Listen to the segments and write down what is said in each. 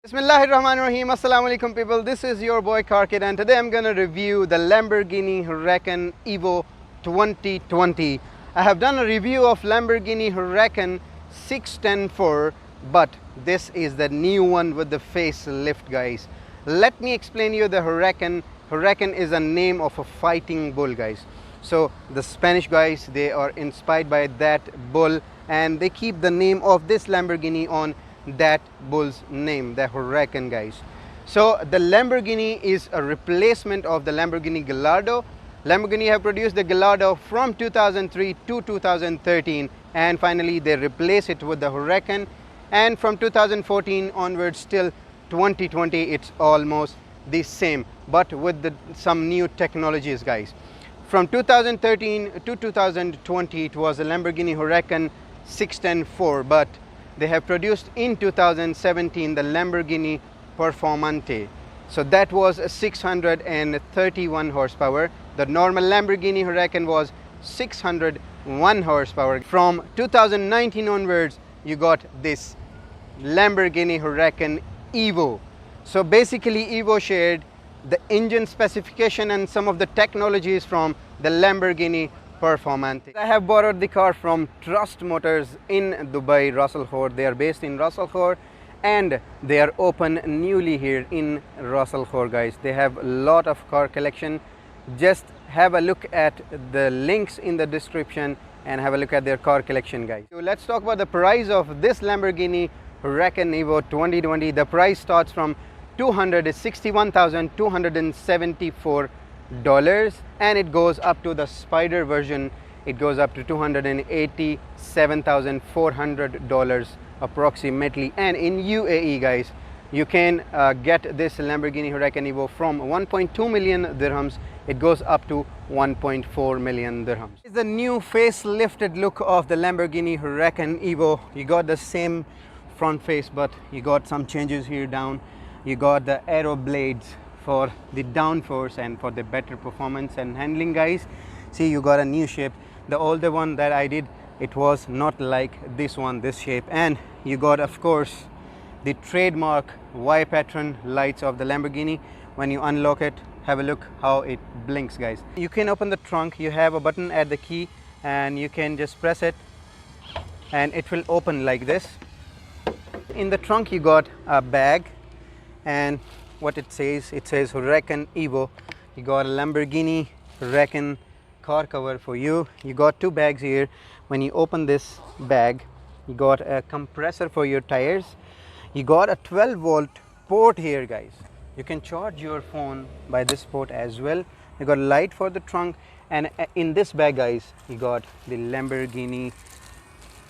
Bismillahirrahmanirrahim. Assalamu alaikum people. This is your boy Car Kid and today I'm gonna review the Lamborghini Huracan Evo 2020. I have done a review of Lamborghini Huracan 610-4, but this is the new one with the facelift, guys. Let me explain you the Huracan. Huracan is a name of a fighting bull, guys. So the Spanish guys, they are inspired by that bull and they keep the name of this Lamborghini on that bull's name, the Huracan, guys. So the Lamborghini is a replacement of the Lamborghini Gallardo. Lamborghini have produced the Gallardo from 2003 to 2013 and finally they replace it with the Huracan, and from 2014 onwards till 2020 it's almost the same but with some new technologies, guys. From 2013 to 2020 it was a Lamborghini Huracan 610-4, but they have produced in 2017 the Lamborghini Performante. So that was a 631 horsepower. The normal Lamborghini Huracan was 601 horsepower. From 2019 onwards you got this Lamborghini Huracan Evo. So basically Evo shared the engine specification and some of the technologies from the Lamborghini Performante. I have borrowed the car from Trust Motors in Dubai, Ras Al Khor. They are based in Ras Al Khor and they are open newly here in Ras Al Khor, guys. They have a lot of car collection. Just have a look at the links in the description and have a look at their car collection, guys. So let's talk about the price of this Lamborghini Huracan Evo 2020. The price starts from $261,274 and it goes up to the spyder version. It goes up to $287,400 approximately, and in UAE, guys, you can get this Lamborghini Huracan Evo from 1.2 million dirhams. It goes up to 1.4 million dirhams. It's the new facelifted look of the Lamborghini Huracan Evo. You got the same front face but you got some changes here down. You got the aero blades for the downforce and for the better performance and handling, guys. See, you got a new shape. The older one that I did, it was not like this one, this shape. And you got, of course, the trademark Y pattern lights of the Lamborghini. When you unlock it, have a look how it blinks, guys. You can open the trunk. You have a button at the key and you can just press it and it will open like this. In the trunk you got a bag, and what it says Huracan Evo. You got a Lamborghini Huracan car cover for you. You got two bags here. When you open this bag, you got a compressor for your tires. You got a 12-volt port here, guys. You can charge your phone by this port as well. You got a light for the trunk, and in this bag, guys, you got the Lamborghini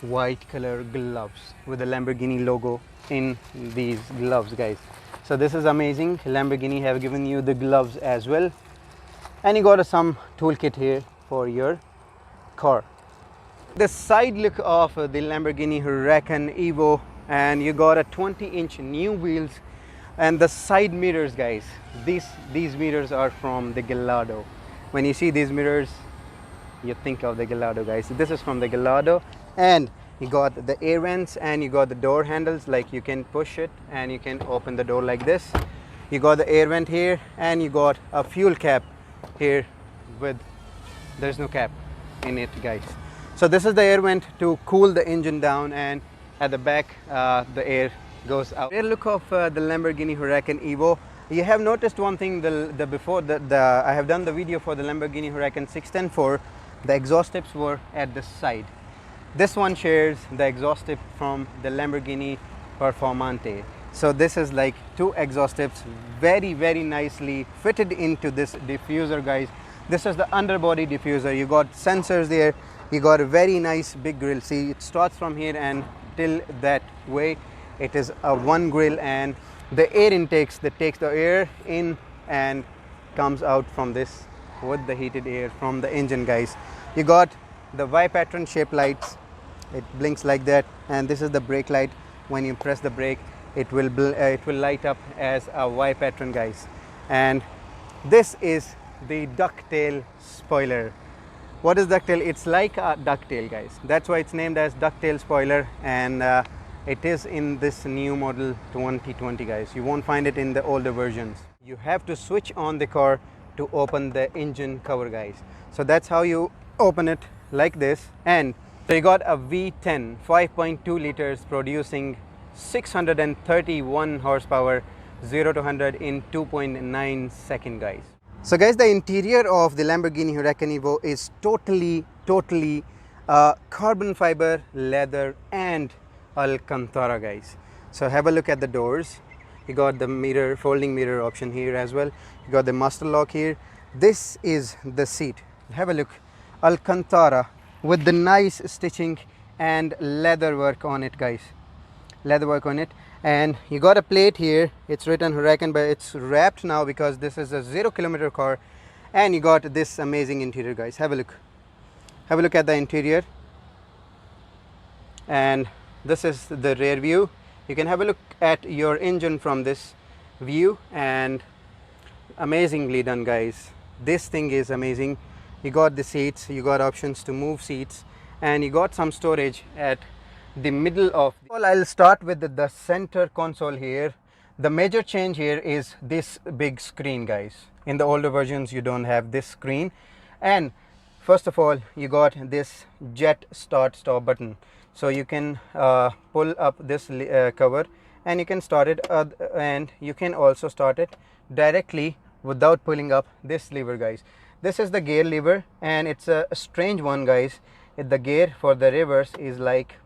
white color gloves with the Lamborghini logo in these gloves, guys. So this is amazing. Lamborghini have given you the gloves as well, and you got some toolkit here for your car. The side look of the Lamborghini Huracan Evo, and you got a 20-inch new wheels and the side mirrors, guys. These mirrors are from the Gallardo. When you see these mirrors, you think of the Gallardo, guys. This is from the Gallardo, and you got the air vents and you got the door handles, like you can push it and you can open the door like this. You got the air vent here and you got a fuel cap here with, there's no cap in it, guys. So this is the air vent to cool the engine down, and at the back the air goes out. Rear look of the Lamborghini Huracan Evo. You have noticed one thing, I have done the video for the Lamborghini Huracan 610-4. The exhaust tips were at the side. This one shares the exhaust tip from the Lamborghini Performante. So this is like two exhaust tips, very nicely fitted into this diffuser, guys. This is the underbody diffuser. You got sensors there. You got a very nice big grill. See, it starts from here and till that way. It is a one grill, and the air intakes that takes the air in and comes out from this with the heated air from the engine, guys. You got the Y pattern shape lights. It blinks like that, and this is the brake light. When you press the brake, it will light up as a Y pattern, guys. And this is the ducktail spoiler. What is ducktail? It's like a ducktail, guys. That's why it's named as ducktail spoiler. And It is in this new model 2020 guys. You won't find it in the older versions. You have to switch on the car to open the engine cover guys. So that's how you open it, like this. And so you got a V10 5.2 liters producing 631 horsepower, 0 to 100 in 2.9 seconds guys. So guys, the interior of the Lamborghini Huracan Evo is totally carbon fiber, leather and Alcantara guys. So have a look at the doors. You got the mirror, folding mirror option here as well. You got the master lock here. This is the seat. Have a look. Alcantara with the nice stitching and leather work on it guys. Leather work on it. And you got a plate here. It's written Huracan, but it's wrapped now because this is a 0-kilometer car. And you got this amazing interior guys. Have a look. Have a look at the interior. And this is the rear view. You can have a look at your engine from this view, and amazingly done guys. This thing is amazing. You got the seats, you got options to move seats, and you got some storage at the middle of. Well, I'll start with the center console here. The major change here is this big screen guys. In the older versions you don't have this screen. And first of all, you got this jet start stop button. So you can pull up this cover and you can start it, and you can also start it directly without pulling up this lever guys. This is the gear lever, and it's a strange one guys. The gear for the reverse is like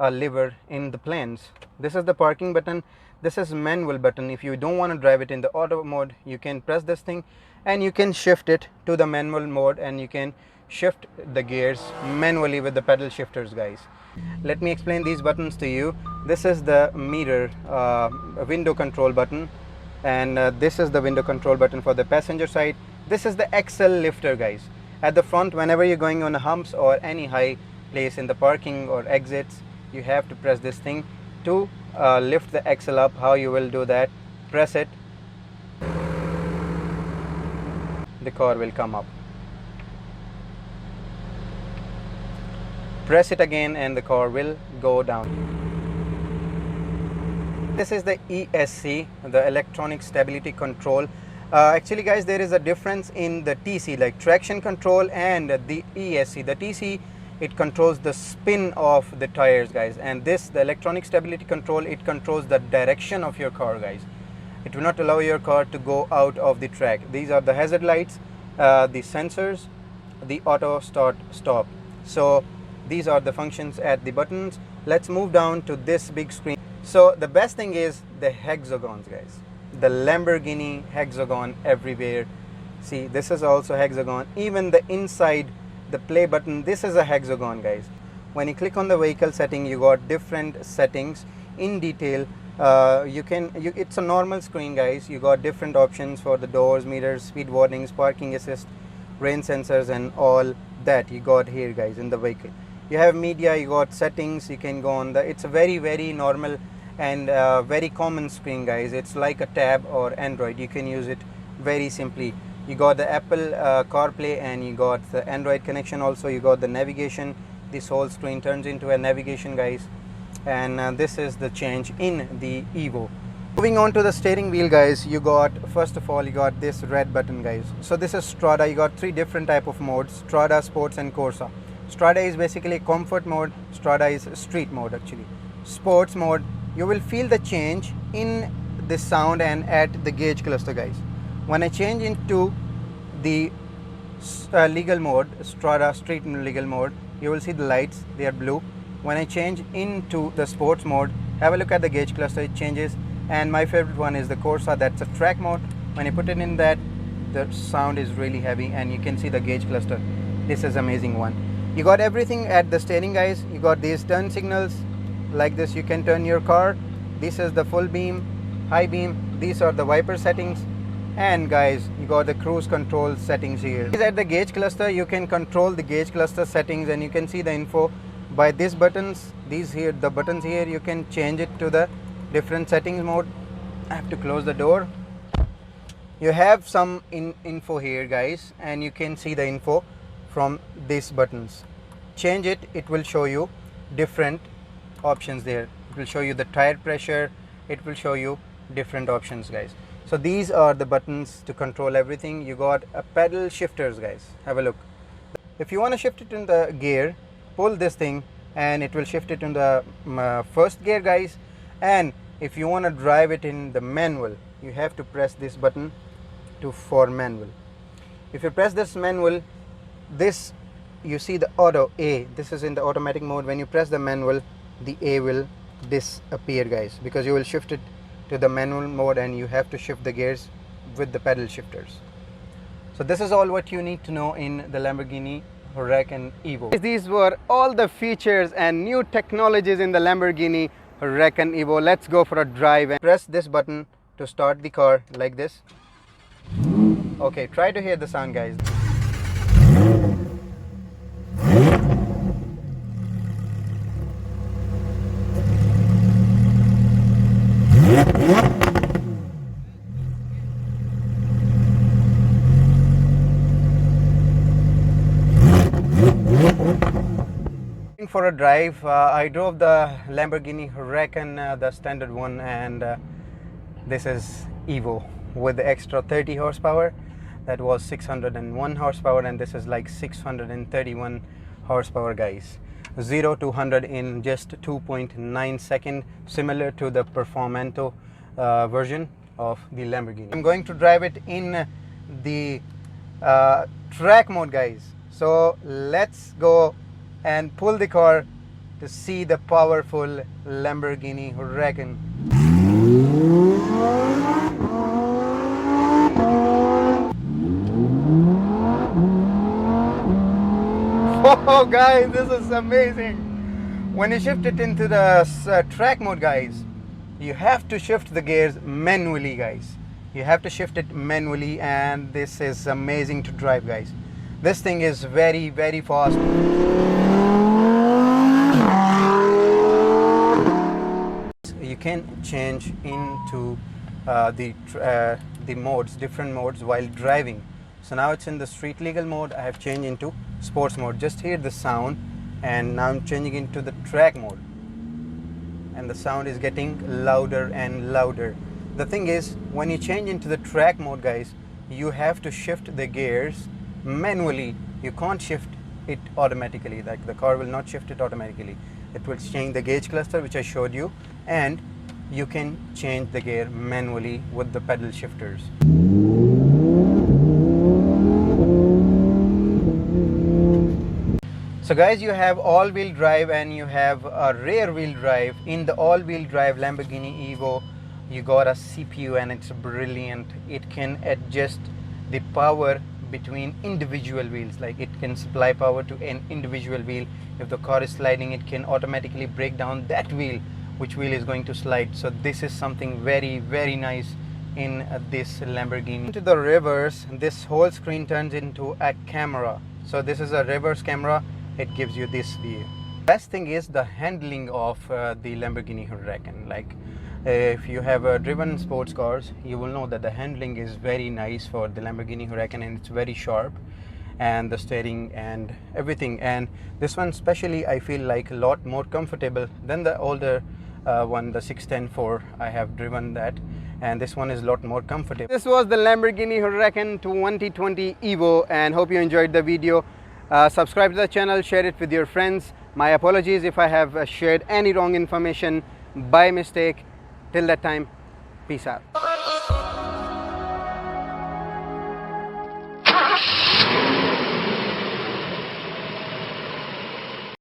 a lever in the planes. This is the parking button. This is manual button. If you don't want to drive it in the auto mode, you can press this thing and you can shift it to the manual mode, and you can shift the gears manually with the pedal shifters guys. Let me explain these buttons to you. This is the mirror window control button, and this is the window control button for the passenger side. This is the axle lifter guys. At the front, whenever you're going on humps or any high place in the parking or exits, you have to press this thing to lift the axle up. How you will do that? Press it, the car will come up. Press it again and the car will go down. This is the ESC, the electronic stability control. Actually guys, there is a difference in the TC, like traction control, and the ESC. The TC, it controls the spin of the tires guys, and this, the electronic stability control, it controls the direction of your car guys. It will not allow your car to go out of the track. These are the hazard lights, the sensors, the auto start stop. So these are the functions at the buttons. Let's move down to this big screen. So the best thing is the hexagons guys. The Lamborghini hexagon everywhere. See, this is also hexagon. Even the inside the play button, this is a hexagon guys. When you click on the vehicle setting, you got different settings in detail. It's a normal screen guys. You got different options for the doors, mirrors, speed warnings, parking assist, rain sensors, and all that you got here guys in the vehicle. You have media, you got settings, you can go on the, it's a very normal and very common screen guys. It's like a tab or Android. You can use it very simply. You got the Apple CarPlay, and you got the Android connection also. You got the navigation. This whole screen turns into a navigation guys, and this is the change in the Evo. Moving on to the steering wheel guys, you got, first of all, you got this red button guys. So this is Strada. You got three different type of modes: Strada, Sports, and Corsa. Strada is basically comfort mode. Strada is street mode actually. Sports mode, you will feel the change in the sound and at the gauge cluster guys. When I change into the legal mode, Strada street legal mode, you will see the lights, they are blue. When I change into the sports mode, have a look at the gauge cluster, it changes. And my favorite one is the Corsa, that's a track mode. When you put it in that, the sound is really heavy and you can see the gauge cluster. This is amazing one. You got everything at the steering guys. You got these turn signals like this. You can turn your car. This is the full beam, high beam. These are the wiper settings. And guys, you got the cruise control settings here. At the gauge cluster, you can control the gauge cluster settings, and you can see the info by these buttons. These here, the buttons here, you can change it to the different settings mode. I have to close the door. You have some info here guys, and you can see the info from these buttons. Change it, it will show you different options there. will show you the tire pressure, it will show you different options, guys. So these are the buttons to control everything. You got a pedal shifters, guys. Have a look. If you want to shift it in the gear, pull this thing and it will shift it in the first gear, guys. And if you want to drive it in the manual, you have to press this button for manual. If you press this manual, this, you see the auto A, this is in the automatic mode. When you press the manual, the A will disappear, guys, because you will shift it to the manual mode and you have to shift the gears with the pedal shifters. So this is all what you need to know in the Lamborghini Huracan Evo. These were all the features and new technologies in the Lamborghini Huracan Evo. Let's go for a drive and press this button to start the car like this. Okay, try to hear the sound, guys. For a drive, I drove the Lamborghini Huracan, the standard one, and this is Evo with the extra 30 horsepower. That was 601 horsepower, and this is like 631 horsepower, guys. 0 to 100 in just 2.9 seconds, similar to the Performante version of the Lamborghini. I'm going to drive it in the track mode, guys. So let's go and pull the car to see the powerful Lamborghini Huracan. Oh guys, this is amazing. When you shift it into the track mode, guys, you have to shift the gears manually, guys. You have to shift it manually, and this is amazing to drive, guys. This thing is very, very fast. You can change into the modes, different modes while driving. So now it's in the street legal mode. I have changed into sports mode. Just hear the sound, and now I'm changing into the track mode, and the sound is getting louder and louder. The thing is, when you change into the track mode, guys, you have to shift the gears manually. You can't shift it automatically. Like, the car will not shift it automatically. It will change the gauge cluster, which I showed you, and you can change the gear manually with the pedal shifters. So guys, you have all-wheel drive and you have a rear-wheel drive. In the all-wheel drive Lamborghini Evo, you got a CPU, and it's brilliant. It can adjust the power between individual wheels. Like, it can supply power to an individual wheel. If the car is sliding, it can automatically break down that wheel, which wheel is going to slide. So this is something very, very nice in this Lamborghini. Into the reverse, this whole screen turns into a camera. So this is a reverse camera. It gives you this view. Best thing is the handling of the Lamborghini Huracan. Like, if you have driven sports cars, you will know that the handling is very nice for the Lamborghini Huracan, and it's very sharp, and the steering and everything. And this one especially, I feel like a lot more comfortable than the older one, the 610-4. I have driven that, and this one is a lot more comfortable. This was the Lamborghini Huracan 2020 Evo, and hope you enjoyed the video. Subscribe to the channel, share it with your friends. My apologies if I have shared any wrong information by mistake. Till that time, peace out.